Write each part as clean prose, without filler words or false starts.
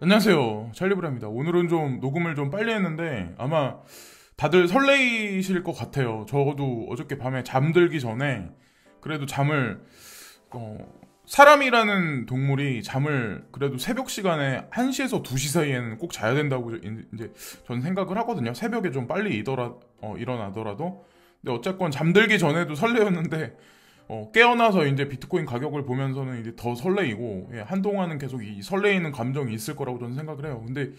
안녕하세요, 찰리브라입니다. 오늘은 좀 녹음을 좀 빨리 했는데 아마 다들 설레이실 것 같아요. 저도 어저께 밤에 잠들기 전에 그래도 잠을 어, 사람이라는 동물이 잠을 그래도 새벽 시간에 1시에서 2시 사이에는 꼭 자야 된다고 이제 전 생각을 하거든요. 새벽에 좀 빨리 일어나더라도. 근데 어쨌건 잠들기 전에도 설레었는데 깨어나서 이제 비트코인 가격을 보면서는 이제 더 설레이고, 예, 한동안은 계속 이 설레이는 감정이 있을 거라고 저는 생각을 해요. 근데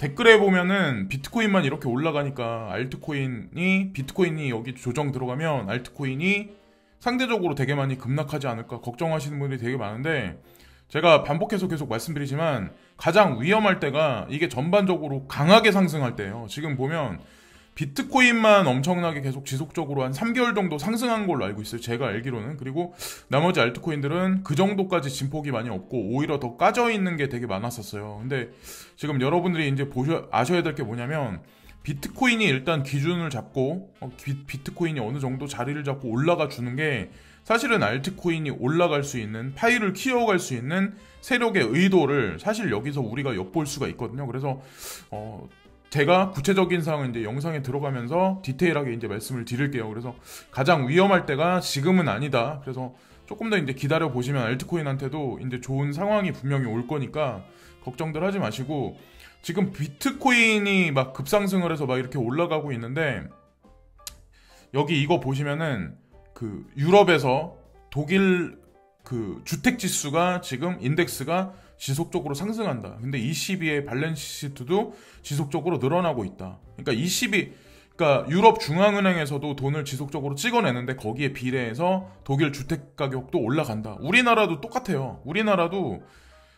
댓글에 보면은 비트코인만 이렇게 올라가니까 비트코인이 여기 조정 들어가면 알트코인이 상대적으로 되게 많이 급락하지 않을까 걱정하시는 분들이 되게 많은데, 제가 반복해서 계속 말씀드리지만 가장 위험할 때가 이게 전반적으로 강하게 상승할 때예요. 지금 보면 비트코인만 엄청나게 계속 지속적으로 한 3개월 정도 상승한 걸로 알고 있어요. 제가 알기로는. 그리고 나머지 알트코인들은 그 정도까지 진폭이 많이 없고 오히려 더 까져 있는 게 되게 많았었어요. 근데 지금 여러분들이 이제 아셔야 될 게 뭐냐면, 비트코인이 일단 기준을 잡고 비트코인이 어느 정도 자리를 잡고 올라가 주는 게 사실은 알트코인이 올라갈 수 있는, 파이를 키워갈 수 있는 세력의 의도를 사실 여기서 우리가 엿볼 수가 있거든요. 그래서 제가 구체적인 사항은 이제 영상에 들어가면서 디테일하게 이제 말씀을 드릴게요. 그래서 가장 위험할 때가 지금은 아니다. 그래서 조금 더 이제 기다려 보시면 알트코인한테도 이제 좋은 상황이 분명히 올 거니까 걱정들 하지 마시고, 지금 비트코인이 막 급상승을 해서 막 이렇게 올라가고 있는데, 여기 이거 보시면은 그 유럽에서 독일 그 주택 지수가 지금 인덱스가 지속적으로 상승한다. 근데 ECB의 밸런스 시트도 지속적으로 늘어나고 있다. 그러니까 유럽 중앙은행에서도 돈을 지속적으로 찍어내는데 거기에 비례해서 독일 주택 가격도 올라간다. 우리나라도 똑같아요.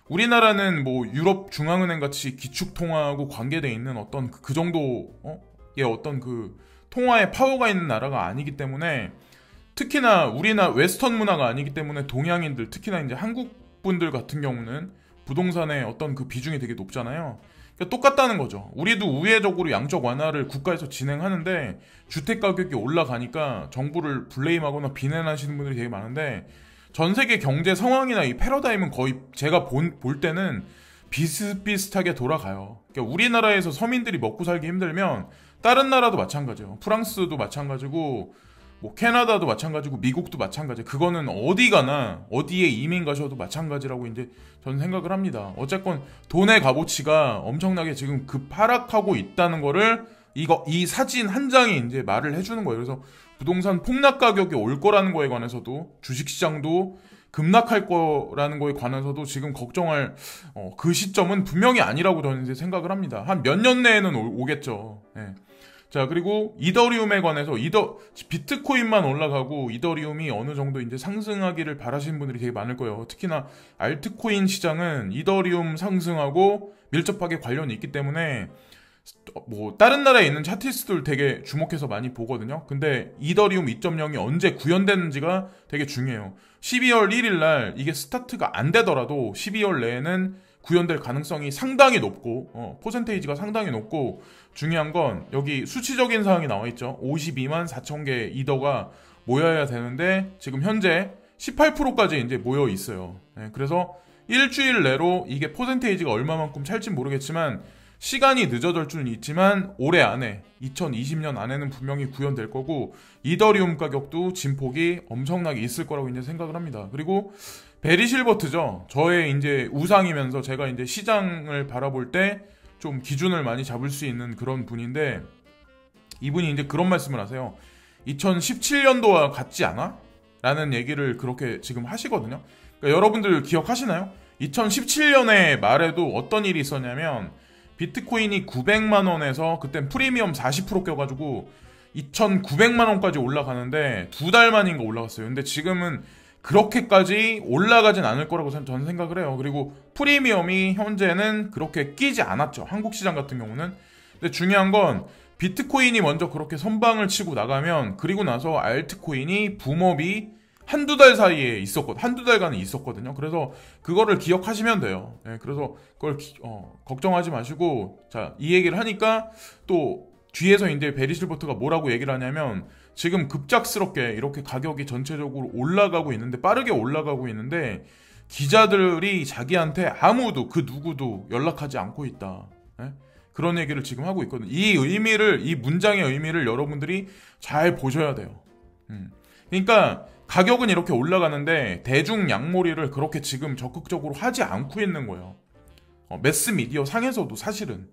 우리나라는 뭐 유럽 중앙은행 같이 기축 통화하고 관계돼 있는 어떤 그 정도의 어떤 그 통화의 파워가 있는 나라가 아니기 때문에, 특히나 우리나라 웨스턴 문화가 아니기 때문에 동양인들, 특히나 이제 한국 분들 같은 경우는 부동산의 어떤 그 비중이 되게 높잖아요. 그러니까 똑같다는 거죠. 우리도 우회적으로 양적 완화를 국가에서 진행하는데 주택 가격이 올라가니까 정부를 블레임하거나 비난하시는 분들이 되게 많은데, 전 세계 경제 상황이나 이 패러다임은 거의 제가 볼 때는 비슷비슷하게 돌아가요. 그러니까 우리나라에서 서민들이 먹고 살기 힘들면 다른 나라도 마찬가지예요. 프랑스도 마찬가지고, 뭐 캐나다도 마찬가지고, 미국도 마찬가지. 그거는 어디 가나 어디에 이민 가셔도 마찬가지라고 이제 저는 생각을 합니다. 어쨌건 돈의 값어치가 엄청나게 지금 급하락하고 있다는 거를 이 사진 한 장이 이제 말을 해주는 거예요. 그래서 부동산 폭락 가격이 올 거라는 거에 관해서도, 주식시장도 급락할 거라는 거에 관해서도 지금 걱정할 그 시점은 분명히 아니라고 저는 이제 생각을 합니다. 한 몇 년 내에는 오겠죠. 예. 자, 그리고 이더리움에 관해서 비트코인만 올라가고 이더리움이 어느 정도 이제 상승하기를 바라시는 분들이 되게 많을 거예요. 특히나 알트코인 시장은 이더리움 상승하고 밀접하게 관련이 있기 때문에 뭐 다른 나라에 있는 차티스트들 되게 주목해서 많이 보거든요. 근데 이더리움 2.0이 언제 구현되는지가 되게 중요해요. 12월 1일 날 이게 스타트가 안 되더라도 12월 내에는 구현될 가능성이 상당히 높고, 퍼센테이지가 상당히 높고, 중요한 건 여기 수치적인 사항이 나와 있죠. 52만 4천 개 이더가 모여야 되는데 지금 현재 18%까지 이제 모여 있어요. 네, 그래서 일주일 내로 이게 퍼센테이지가 얼마만큼 찰진 모르겠지만 시간이 늦어질 수는 있지만 올해 안에 2020년 안에는 분명히 구현될 거고, 이더리움 가격도 진폭이 엄청나게 있을 거라고 이제 생각을 합니다. 그리고 베리 실버트죠. 저의 이제 우상이면서 제가 이제 시장을 바라볼 때 좀 기준을 많이 잡을 수 있는 그런 분인데, 이분이 이제 그런 말씀을 하세요. 2017년도와 같지 않아? 라는 얘기를 그렇게 지금 하시거든요. 그러니까 여러분들 기억하시나요? 2017년에 말에도 어떤 일이 있었냐면, 비트코인이 900만 원에서 그땐 프리미엄 40% 껴가지고 2,900만 원까지 올라가는데 2달 만인가 올라갔어요. 근데 지금은 그렇게까지 올라가진 않을 거라고 저는 생각을 해요. 그리고 프리미엄이 현재는 그렇게 끼지 않았죠. 한국 시장 같은 경우는. 근데 중요한 건 비트코인이 먼저 그렇게 선방을 치고 나가면, 그리고 나서 알트코인이 붐업이 한두 달 사이에 한두 달간은 있었거든요. 그래서 그거를 기억하시면 돼요. 네, 그래서 그걸 걱정하지 마시고, 자, 이 얘기를 하니까 또 뒤에서 이제 베리 실버트가 뭐라고 얘기를 하냐면, 지금 급작스럽게 이렇게 가격이 전체적으로 올라가고 있는데, 빠르게 올라가고 있는데, 기자들이 자기한테 아무도 그 누구도 연락하지 않고 있다. 예? 그런 얘기를 지금 하고 있거든요. 이 문장의 의미를 여러분들이 잘 보셔야 돼요. 그러니까 가격은 이렇게 올라가는데 대중 양몰이를 그렇게 지금 적극적으로 하지 않고 있는 거예요. 매스미디어 상에서도 사실은.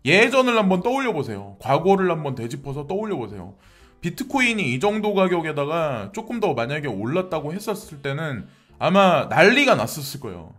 예전을 한번 떠올려 보세요. 과거를 한번 되짚어서 떠올려 보세요. 비트코인이 이 정도 가격에다가 조금 더 만약에 올랐다고 했었을 때는 아마 난리가 났었을 거예요.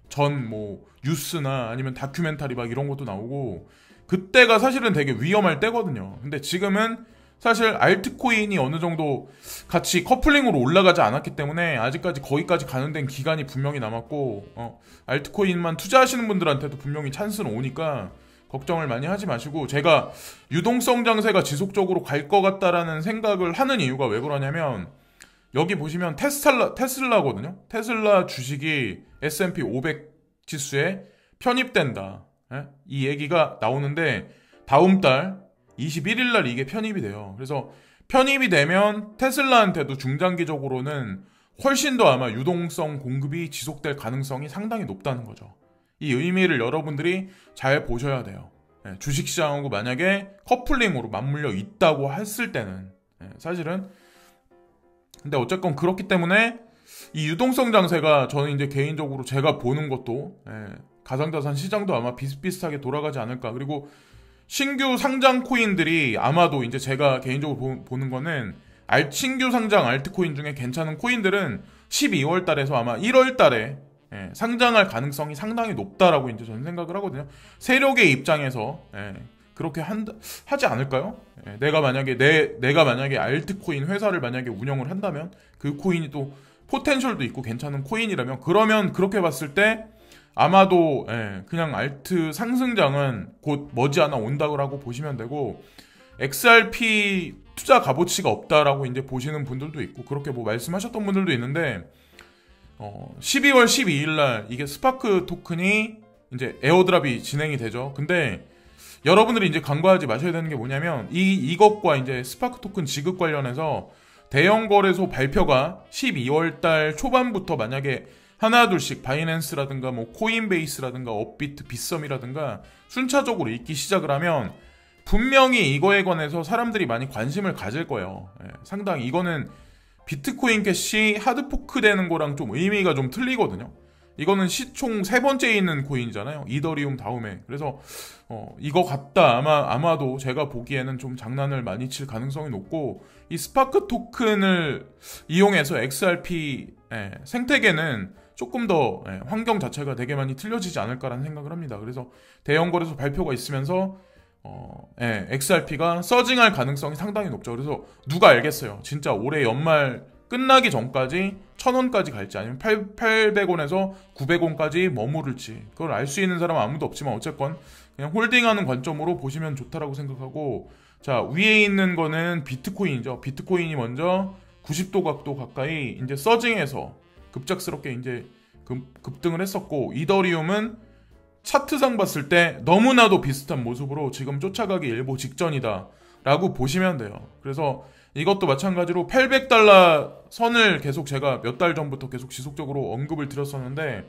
전 뭐 뉴스나 아니면 다큐멘터리 막 이런 것도 나오고 그때가 사실은 되게 위험할 때거든요. 근데 지금은 사실 알트코인이 어느 정도 같이 커플링으로 올라가지 않았기 때문에 아직까지 거기까지 가는 데는 기간이 분명히 남았고 알트코인만 투자하시는 분들한테도 분명히 찬스는 오니까 걱정을 많이 하지 마시고, 제가 유동성 장세가 지속적으로 갈 것 같다라는 생각을 하는 이유가 왜 그러냐면 여기 보시면 테슬라거든요. 테슬라 주식이 S&P 500 지수에 편입된다. 이 얘기가 나오는데 다음 달 21일 날 이게 편입이 돼요. 그래서 편입이 되면 테슬라한테도 중장기적으로는 훨씬 더 아마 유동성 공급이 지속될 가능성이 상당히 높다는 거죠. 이 의미를 여러분들이 잘 보셔야 돼요. 주식시장하고 만약에 커플링으로 맞물려 있다고 했을 때는 사실은. 근데 어쨌건 그렇기 때문에 이 유동성 장세가 저는 이제 개인적으로 제가 보는 것도 가상자산 시장도 아마 비슷비슷하게 돌아가지 않을까. 그리고 신규 상장 코인들이 아마도 이제 제가 개인적으로 보는 거는 신규 상장 알트코인 중에 괜찮은 코인들은 12월 달에서 아마 1월 달에 상장할 가능성이 상당히 높다라고 이제 저는 생각을 하거든요. 세력의 입장에서 그렇게 하지 않을까요? 내가 만약에 알트코인 회사를 만약에 운영을 한다면 그 코인이 또 포텐셜도 있고 괜찮은 코인이라면 그러면 그렇게 봤을 때 아마도 그냥 알트 상승장은 곧 머지않아 온다고 보시면 되고, XRP 투자 값어치가 없다라고 이제 보시는 분들도 있고 그렇게 뭐 말씀하셨던 분들도 있는데 12월 12일 날 이게 스파크 토큰이 이제 에어드랍이 진행이 되죠. 근데 여러분들이 이제 간과하지 마셔야 되는 게 뭐냐면 이것과 이제 스파크 토큰 지급 관련해서 대형 거래소 발표가 12월 달 초반부터 만약에 하나 둘씩 바이낸스라든가 뭐 코인베이스라든가 업비트, 빗썸이라든가 순차적으로 있기 시작을 하면 분명히 이거에 관해서 사람들이 많이 관심을 가질 거예요. 상당히 이거는 비트코인 캐시 하드포크 되는 거랑 좀 의미가 좀 틀리거든요. 이거는 시총 3번째에 있는 코인이잖아요. 이더리움 다음에. 그래서 이거 같다. 아마도 제가 보기에는 좀 장난을 많이 칠 가능성이 높고, 이 스파크 토큰을 이용해서 XRP 생태계는 조금 더 환경 자체가 되게 많이 틀려지지 않을까라는 생각을 합니다. 그래서 대형 거래소 발표가 있으면서 XRP가 서징할 가능성이 상당히 높죠. 그래서 누가 알겠어요. 진짜 올해 연말 끝나기 전까지 1,000원까지 갈지 아니면 800원에서 900원까지 머무를지 그걸 알 수 있는 사람은 아무도 없지만 어쨌건 그냥 홀딩하는 관점으로 보시면 좋다라고 생각하고, 자, 위에 있는 거는 비트코인이죠. 비트코인이 먼저 90도 각도 가까이 이제 서징해서 급작스럽게 이제 급등을 했었고, 이더리움은 차트상 봤을 때 너무나도 비슷한 모습으로 지금 쫓아가기 일보 직전이다 라고 보시면 돼요. 그래서 이것도 마찬가지로 800달러 선을 계속 제가 몇 달 전부터 계속 지속적으로 언급을 드렸었는데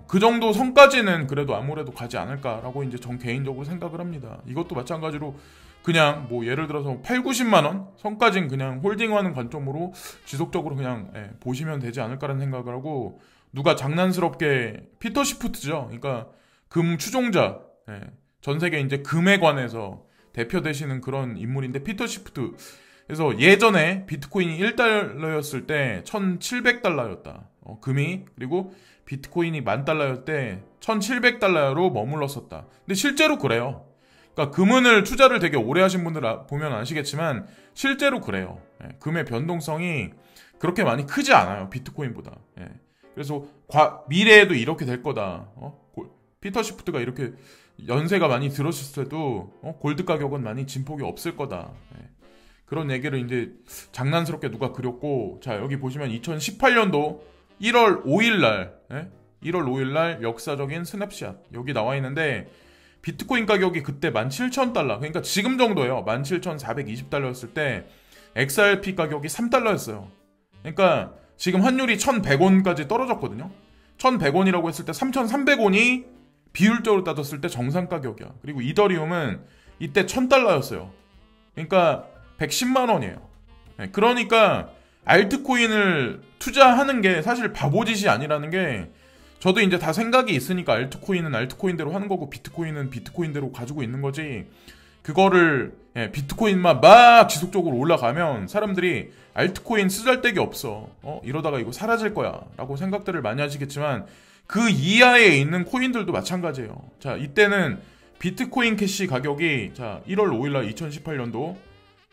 그 정도 선까지는 그래도 아무래도 가지 않을까라고 이제 전 개인적으로 생각을 합니다. 이것도 마찬가지로 그냥 뭐 예를 들어서 8, 90만 원 선까지는 그냥 홀딩하는 관점으로 지속적으로 그냥 보시면 되지 않을까라는 생각을 하고, 누가 장난스럽게 피터 시프트죠. 그러니까 금 추종자, 전 세계 이제 금에 관해서 대표 되시는 그런 인물인데 피터 시프트. 그래서 예전에 비트코인이 1달러였을 때 1,700달러였다. 금이. 그리고 비트코인이 10,000달러였을 때 1,700달러로 머물렀었다. 근데 실제로 그래요. 그러니까 금은을 투자를 되게 오래 하신 분들 보면 아시겠지만 실제로 그래요. 금의 변동성이 그렇게 많이 크지 않아요. 비트코인보다. 그래서 미래에도 이렇게 될 거다. 피터 시프트가 이렇게 연세가 많이 들었을 때도 골드 가격은 많이 진폭이 없을 거다. 그런 얘기를 이제 장난스럽게 누가 그렸고, 자, 여기 보시면 2018년도 1월 5일 날 역사적인 스냅샷 여기 나와 있는데, 비트코인 가격이 그때 17,000달러, 그러니까 지금 정도예요. 17,420달러였을 때 XRP 가격이 3달러였어요. 그러니까 지금 환율이 1,100원까지 떨어졌거든요. 1,100원이라고 했을 때 3,300원이 비율적으로 따졌을 때 정상 가격이야. 그리고 이더리움은 이때 1,000달러였어요. 그러니까 110만 원이에요. 그러니까 알트코인을 투자하는 게 사실 바보짓이 아니라는 게, 저도 이제 다 생각이 있으니까 알트코인은 알트코인대로 하는 거고 비트코인은 비트코인대로 가지고 있는 거지, 그거를 비트코인만 막 지속적으로 올라가면 사람들이 알트코인 쓰잘데기 없어, 이러다가 이거 사라질 거야 라고 생각들을 많이 하시겠지만, 그 이하에 있는 코인들도 마찬가지예요. 자, 이때는 비트코인 캐시 가격이, 자, 1월 5일날 2018년도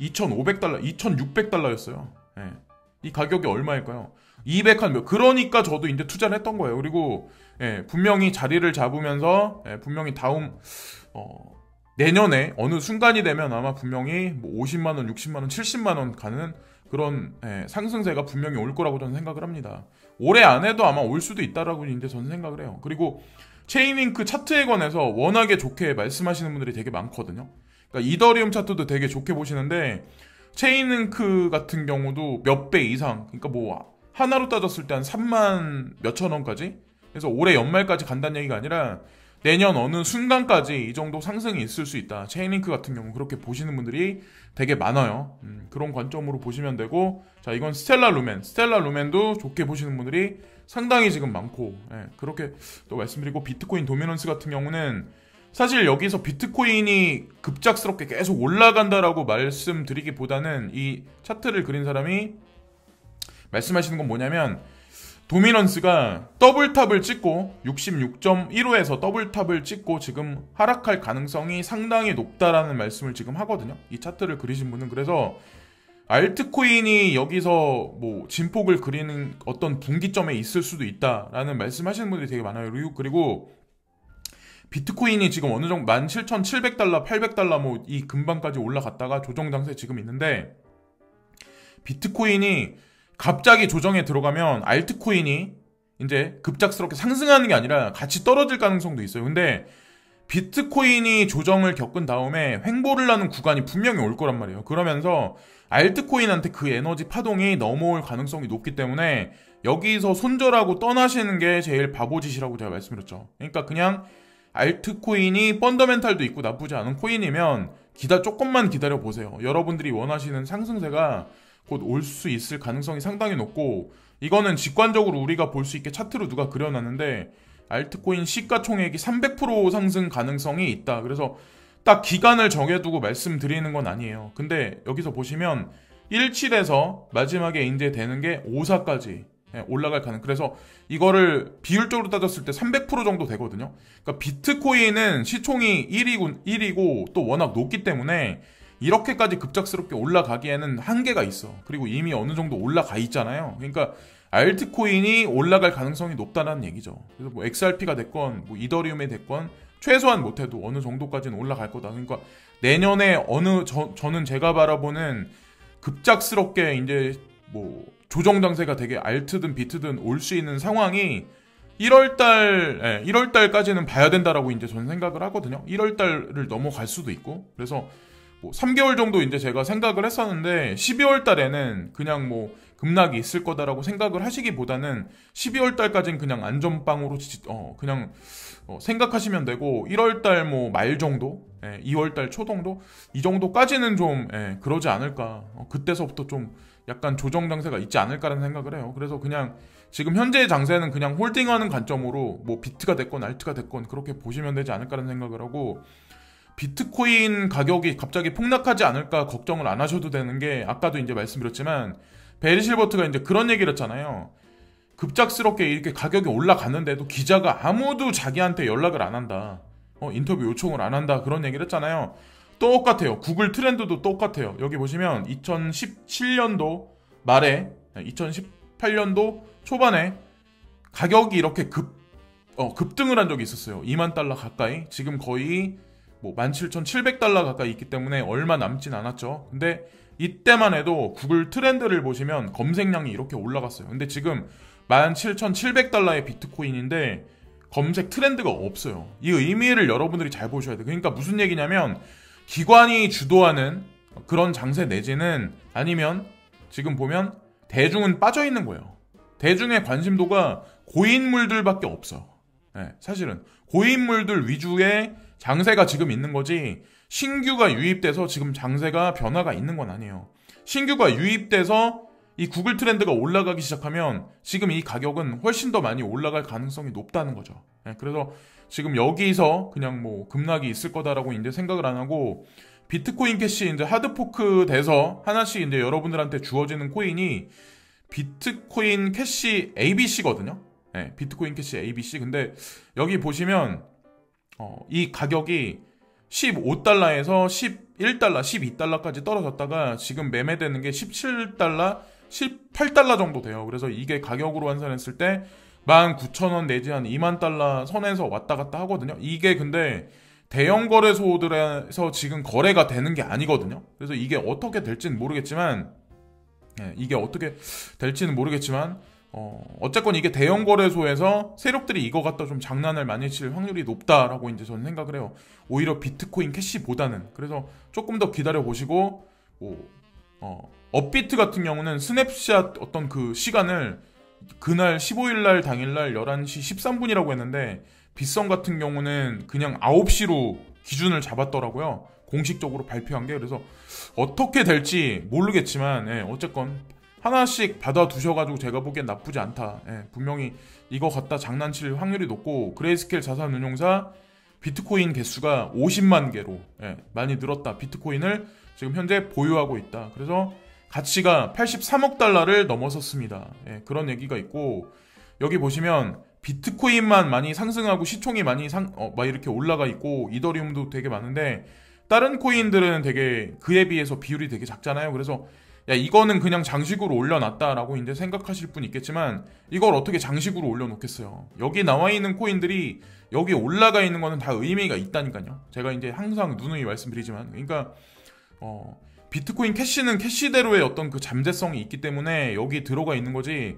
2,500달러, 2,600달러였어요. 이 가격이 얼마일까요? 200한 몇. 그러니까 저도 이제 투자를 했던 거예요. 그리고 분명히 자리를 잡으면서 분명히 다음 내년에 어느 순간이 되면 아마 분명히 뭐 50만 원, 60만 원, 70만 원 가는 그런 상승세가 분명히 올 거라고 저는 생각을 합니다. 올해 안에도 아마 올 수도 있다라고 이제 저는 생각을 해요. 그리고 체인링크 차트에 관해서 워낙에 좋게 말씀하시는 분들이 되게 많거든요. 그러니까 이더리움 차트도 되게 좋게 보시는데, 체인링크 같은 경우도 몇 배 이상, 그러니까 뭐 하나로 따졌을 때 한 3만 몇천 원까지, 그래서 올해 연말까지 간다는 얘기가 아니라 내년 어느 순간까지 이 정도 상승이 있을 수 있다. 체인링크 같은 경우 그렇게 보시는 분들이 되게 많아요. 그런 관점으로 보시면 되고, 자, 이건 스텔라 루멘도 좋게 보시는 분들이 상당히 지금 많고, 그렇게 또 말씀드리고, 비트코인 도미넌스 같은 경우는 사실 여기서 비트코인이 급작스럽게 계속 올라간다라고 말씀드리기보다는 이 차트를 그린 사람이 말씀하시는 건 뭐냐면, 도미넌스가 더블탑을 찍고 66.15에서 더블탑을 찍고 지금 하락할 가능성이 상당히 높다라는 말씀을 지금 하거든요. 이 차트를 그리신 분은. 그래서 알트코인이 여기서 뭐 진폭을 그리는 어떤 분기점에 있을 수도 있다라는 말씀하시는 분들이 되게 많아요. 그리고 비트코인이 지금 어느 정도 17,700달러, 800달러 뭐 이 근방까지 올라갔다가 조정 장세 지금 있는데, 비트코인이 갑자기 조정에 들어가면 알트코인이 이제 급작스럽게 상승하는 게 아니라 같이 떨어질 가능성도 있어요. 근데 비트코인이 조정을 겪은 다음에 횡보를 하는 구간이 분명히 올 거란 말이에요. 그러면서 알트코인한테 그 에너지 파동이 넘어올 가능성이 높기 때문에 여기서 손절하고 떠나시는 게 제일 바보짓이라고 제가 말씀드렸죠. 그러니까 그냥 알트코인이 펀더멘탈도 있고 나쁘지 않은 코인이면 조금만 기다려 보세요. 여러분들이 원하시는 상승세가 곧 올 수 있을 가능성이 상당히 높고, 이거는 직관적으로 우리가 볼 수 있게 차트로 누가 그려놨는데, 알트코인 시가총액이 300% 상승 가능성이 있다. 그래서 딱 기간을 정해두고 말씀드리는 건 아니에요. 근데 여기서 보시면 17에서 마지막에 이제 되는 게 54까지 올라갈 가능. 그래서 이거를 비율적으로 따졌을 때 300% 정도 되거든요. 그러니까 비트코인은 시총이 1이고 또 워낙 높기 때문에 이렇게까지 급작스럽게 올라가기에는 한계가 있어. 그리고 이미 어느 정도 올라가 있잖아요. 그러니까 알트코인이 올라갈 가능성이 높다는 얘기죠. 그래서 뭐 XRP가 됐건 뭐 이더리움이 됐건 최소한 못해도 어느 정도까지는 올라갈 거다. 그러니까 내년에 저는 제가 바라보는 급작스럽게 이제 뭐 조정 장세가 되게 알트든 비트든 올 수 있는 상황이 1월달까지는 봐야 된다라고 이제 저는 생각을 하거든요. 1월달을 넘어갈 수도 있고. 그래서 뭐 3개월 정도 이제 제가 생각을 했었는데 12월 달에는 그냥 뭐 급락이 있을 거다라고 생각을 하시기보다는 12월 달까지는 그냥 안전빵으로 그냥 생각하시면 되고, 1월 달 뭐 말 정도, 2월 달 초 정도 이 정도까지는 좀 그러지 않을까. 그때서부터 좀 약간 조정 장세가 있지 않을까라는 생각을 해요. 그래서 그냥 지금 현재의 장세는 그냥 홀딩하는 관점으로 뭐 비트가 됐건 알트가 됐건 그렇게 보시면 되지 않을까라는 생각을 하고, 비트코인 가격이 갑자기 폭락하지 않을까 걱정을 안 하셔도 되는 게, 아까도 이제 말씀드렸지만 베리 실버트가 이제 그런 얘기를 했잖아요. 급작스럽게 이렇게 가격이 올라갔는데도 기자가 아무도 자기한테 연락을 안 한다. 인터뷰 요청을 안 한다. 그런 얘기를 했잖아요. 똑같아요. 구글 트렌드도 똑같아요. 여기 보시면 2017년도 말에 2018년도 초반에 가격이 이렇게 급등을 한 적이 있었어요. 2만 달러 가까이. 지금 거의 뭐 17,700달러 가까이 있기 때문에 얼마 남진 않았죠. 근데 이때만 해도 구글 트렌드를 보시면 검색량이 이렇게 올라갔어요. 근데 지금 17,700달러의 비트코인인데 검색 트렌드가 없어요. 이 의미를 여러분들이 잘 보셔야 돼요. 그러니까 무슨 얘기냐면, 기관이 주도하는 그런 장세 내지는 아니면 지금 보면 대중은 빠져 있는 거예요. 대중의 관심도가 고인물들밖에 없어. 사실은 고인물들 위주의 장세가 지금 있는 거지 신규가 유입돼서 지금 장세가 변화가 있는 건 아니에요. 신규가 유입돼서 이 구글 트렌드가 올라가기 시작하면 지금 이 가격은 훨씬 더 많이 올라갈 가능성이 높다는 거죠. 그래서 지금 여기서 그냥 뭐 급락이 있을 거다라고 이제 생각을 안 하고 비트코인 캐시 이제 하드포크 돼서 하나씩 이제 여러분들한테 주어지는 코인이 비트코인 캐시 ABC거든요. 비트코인 캐시 ABC. 근데 여기 보시면 이 가격이 15달러에서 11달러, 12달러까지 떨어졌다가 지금 매매되는 게 17달러, 18달러 정도 돼요. 그래서 이게 가격으로 환산했을 때 19,000원 내지 한 2만 달러 선에서 왔다 갔다 하거든요. 이게 근데 대형 거래소들에서 지금 거래가 되는 게 아니거든요. 그래서 이게 어떻게 될지는 모르겠지만 어쨌건 이게 대형 거래소에서 세력들이 이거 갖다 좀 장난을 많이 칠 확률이 높다라고 이제 저는 생각을 해요. 오히려 비트코인 캐시보다는. 그래서 조금 더 기다려 보시고 업비트 같은 경우는 스냅샷 어떤 그 시간을 그날 15일날 당일날 11시 13분이라고 했는데 빗썸 같은 경우는 그냥 9시로 기준을 잡았더라고요. 공식적으로 발표한 게. 그래서 어떻게 될지 모르겠지만 어쨌건 하나씩 받아두셔가지고 제가 보기엔 나쁘지 않다. 분명히 이거 갖다 장난칠 확률이 높고 그레이스케일 자산운용사 비트코인 개수가 50만 개로 많이 늘었다. 비트코인을 지금 현재 보유하고 있다. 그래서 가치가 83억 달러를 넘어섰습니다. 그런 얘기가 있고 여기 보시면 비트코인만 많이 상승하고 시총이 많이 막 이렇게 올라가 있고 이더리움도 되게 많은데 다른 코인들은 되게 그에 비해서 비율이 되게 작잖아요. 그래서 야 이거는 그냥 장식으로 올려놨다라고 이제 생각하실 분 있겠지만 이걸 어떻게 장식으로 올려놓겠어요. 여기 나와 있는 코인들이 여기 올라가 있는 거는 다 의미가 있다니까요. 제가 이제 항상 누누이 말씀드리지만 그러니까 비트코인 캐시는 캐시대로의 어떤 그 잠재성이 있기 때문에 여기 들어가 있는 거지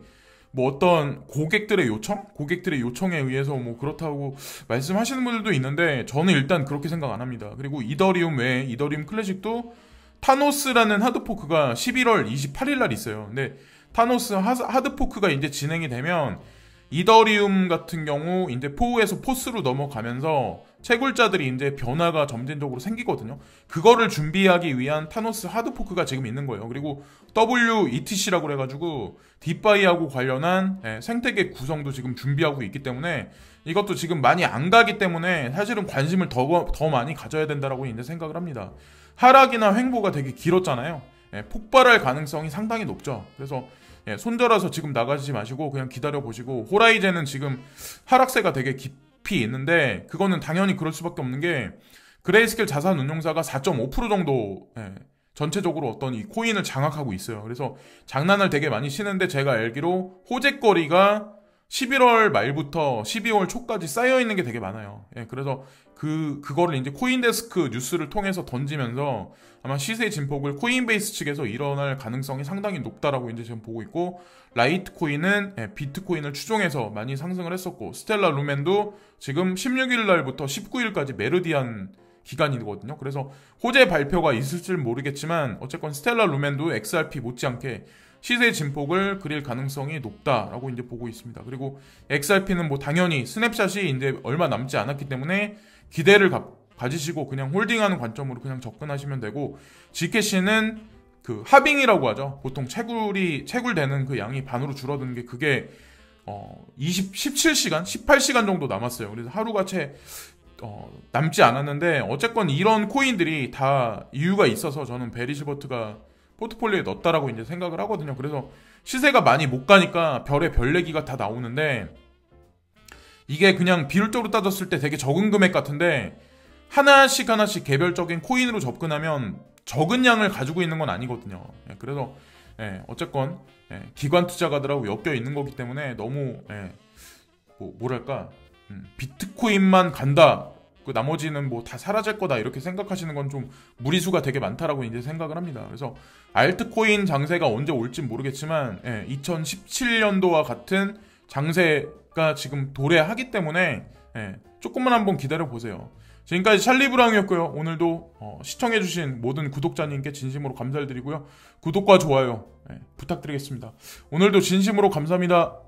뭐 어떤 고객들의 요청에 의해서 뭐 그렇다고 말씀하시는 분들도 있는데 저는 일단 그렇게 생각 안 합니다. 그리고 이더리움 외에 이더리움 클래식도 타노스라는 하드포크가 11월 28일 날 있어요. 근데 타노스 하드포크가 이제 진행이 되면 이더리움 같은 경우 이제 포에서 포스로 넘어가면서 채굴자들이 이제 변화가 점진적으로 생기거든요. 그거를 준비하기 위한 타노스 하드포크가 지금 있는 거예요. 그리고 WETC라고 그래가지고 디파이하고 관련한 생태계 구성도 지금 준비하고 있기 때문에 이것도 지금 많이 안 가기 때문에 사실은 관심을 더 많이 가져야 된다라고 이제 생각을 합니다. 하락이나 횡보가 되게 길었잖아요. 폭발할 가능성이 상당히 높죠. 그래서 손절해서 지금 나가지 마시고 그냥 기다려보시고 호라이젠은 지금 하락세가 되게 깊이 있는데 그거는 당연히 그럴 수밖에 없는 게 그레이스케일 자산운용사가 4.5% 정도 전체적으로 어떤 이 코인을 장악하고 있어요. 그래서 장난을 되게 많이 치는데 제가 알기로 호재거리가 11월 말부터 12월 초까지 쌓여있는 게 되게 많아요. 그래서 그거를 이제 코인데스크 뉴스를 통해서 던지면서 아마 시세 진폭을 코인베이스 측에서 일어날 가능성이 상당히 높다라고 이제 지금 보고 있고 라이트코인은 비트코인을 추종해서 많이 상승을 했었고 스텔라 루멘도 지금 16일 날부터 19일까지 메르디안 기간이거든요. 그래서 호재 발표가 있을지 모르겠지만 어쨌건 스텔라 루멘도 XRP 못지않게 시세 진폭을 그릴 가능성이 높다라고 이제 보고 있습니다. 그리고 XRP는 뭐 당연히 스냅샷이 이제 얼마 남지 않았기 때문에 기대를 가지시고 그냥 홀딩하는 관점으로 그냥 접근하시면 되고 G캐시는 그 하빙이라고 하죠. 보통 채굴되는 그 양이 반으로 줄어드는 게 그게 17시간, 18시간 정도 남았어요. 그래서 하루가 채 남지 않았는데 어쨌건 이런 코인들이 다 이유가 있어서 저는 베리시버트가 포트폴리오에 넣었다라고 이제 생각을 하거든요. 그래서 시세가 많이 못 가니까 별의 별 얘기가 다 나오는데 이게 그냥 비율적으로 따졌을 때 되게 적은 금액 같은데 하나씩 개별적인 코인으로 접근하면 적은 양을 가지고 있는 건 아니거든요. 그래서 어쨌건 기관 투자가들하고 엮여 있는 거기 때문에 너무 뭐랄까 비트코인만 간다. 그 나머지는 뭐 다 사라질 거다 이렇게 생각하시는 건 좀 무리수가 되게 많다라고 이제 생각을 합니다. 그래서 알트코인 장세가 언제 올지 모르겠지만 2017년도와 같은 장세가 지금 도래하기 때문에 조금만 한번 기다려 보세요. 지금까지 찰리브라운이었고요. 오늘도 시청해주신 모든 구독자님께 진심으로 감사를 드리고요. 구독과 좋아요 부탁드리겠습니다. 오늘도 진심으로 감사합니다.